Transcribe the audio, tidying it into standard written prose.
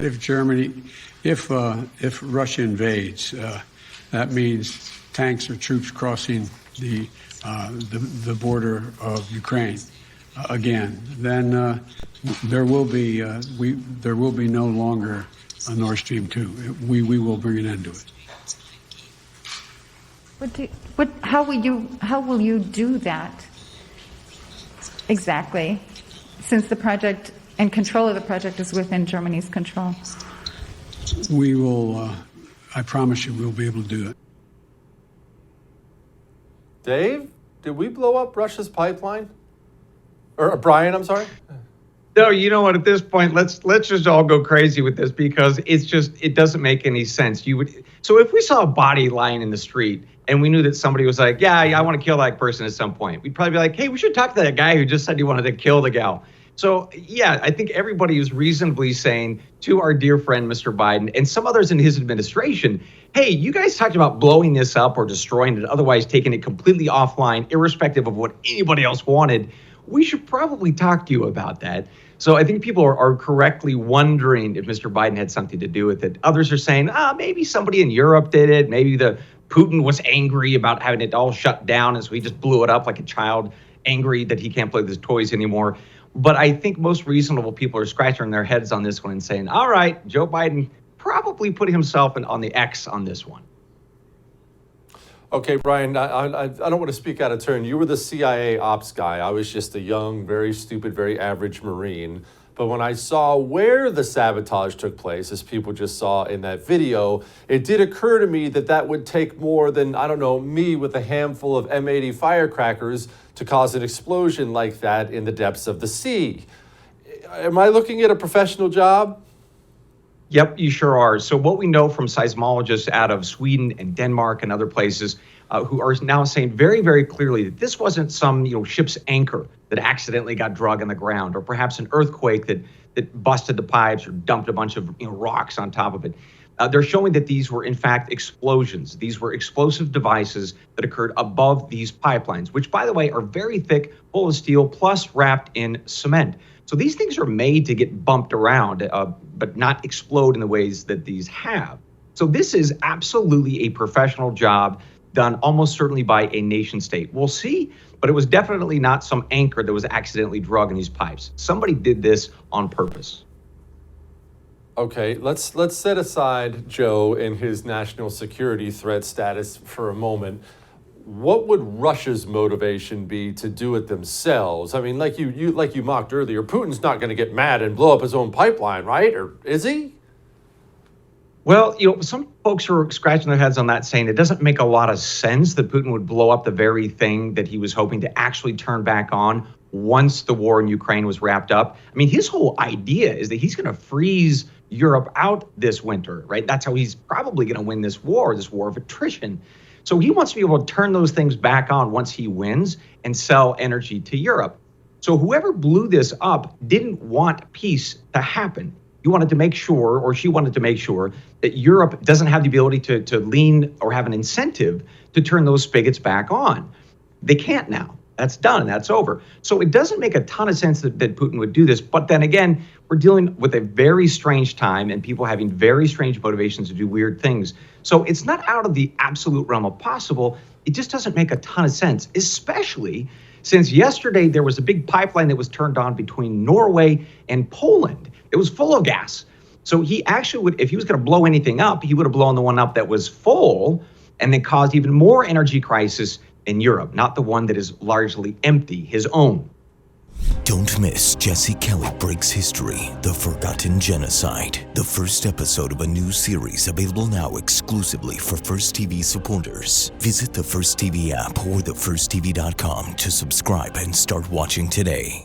If Germany, if Russia invades, that means tanks or troops crossing the border of Ukraine again. Then there will be no longer a Nord Stream 2. We will bring an end to it. How will you do that exactly? Since the project and control of the project is within Germany's control. We will, I promise you, we'll be able to do it. Dave, did we blow up Russia's pipeline? Or Brian, I'm sorry? No, you know what? At this point, let's just all go crazy with this because it doesn't make any sense. So if we saw a body lying in the street and we knew that somebody was like, yeah, I want to kill that person at some point, we'd probably be like, hey, we should talk to that guy who just said he wanted to kill the gal. So yeah, I think everybody is reasonably saying to our dear friend, Mr. Biden, and some others in his administration, hey, you guys talked about blowing this up or destroying it, otherwise taking it completely offline, irrespective of what anybody else wanted. We should probably talk to you about that. So I think people are correctly wondering if Mr. Biden had something to do with it. Others are saying, maybe somebody in Europe did it. Maybe Putin was angry about having it all shut down, and so he just blew it up like a child, angry that he can't play with his toys anymore. But I think most reasonable people are scratching their heads on this one and saying, all right, Joe Biden probably put himself on the X on this one. Okay, Brian, I don't want to speak out of turn. You were the CIA ops guy. I was just a young, very stupid, very average Marine. But when I saw where the sabotage took place, as people just saw in that video, it did occur to me that would take more than, I don't know, me with a handful of M80 firecrackers to cause an explosion like that in the depths of the sea. Am I looking at a professional job? Yep, you sure are. So what we know from seismologists out of Sweden and Denmark and other places who are now saying very, very clearly that this wasn't some ship's anchor that accidentally got drug in the ground, or perhaps an earthquake that busted the pipes or dumped a bunch of rocks on top of it. They're showing that these were, in fact, explosions. These were explosive devices that occurred above these pipelines, which, by the way, are very thick, full of steel, plus wrapped in cement. So these things are made to get bumped around, but not explode in the ways that these have. So this is absolutely a professional job done almost certainly by a nation state. We'll see, but it was definitely not some anchor that was accidentally drug in these pipes. Somebody did this on purpose. Okay, let's set aside Joe and his national security threat status for a moment. What would Russia's motivation be to do it themselves? I mean, like you mocked earlier, Putin's not going to get mad and blow up his own pipeline, right? Or is he? Well, some folks are scratching their heads on that, saying it doesn't make a lot of sense that Putin would blow up the very thing that he was hoping to actually turn back on once the war in Ukraine was wrapped up. I mean, his whole idea is that he's going to freeze Europe out this winter, right? That's how he's probably going to win this war of attrition. So he wants to be able to turn those things back on once he wins and sell energy to Europe. So whoever blew this up didn't want peace to happen. He wanted to make sure, or she wanted to make sure, that Europe doesn't have the ability to lean or have an incentive to turn those spigots back on. They can't now. That's done. That's over. So it doesn't make a ton of sense that Putin would do this. But then again, we're dealing with a very strange time and people having very strange motivations to do weird things. So it's not out of the absolute realm of possible. It just doesn't make a ton of sense, especially since yesterday there was a big pipeline that was turned on between Norway and Poland. It was full of gas. So he actually would, if he was going to blow anything up, he would have blown the one up that was full and then caused even more energy crisis in Europe, not the one that is largely empty, his own. Don't miss Jesse Kelly Breaks History, The Forgotten Genocide, the first episode of a new series available now exclusively for First TV supporters. Visit the First TV app or thefirsttv.com to subscribe and start watching today.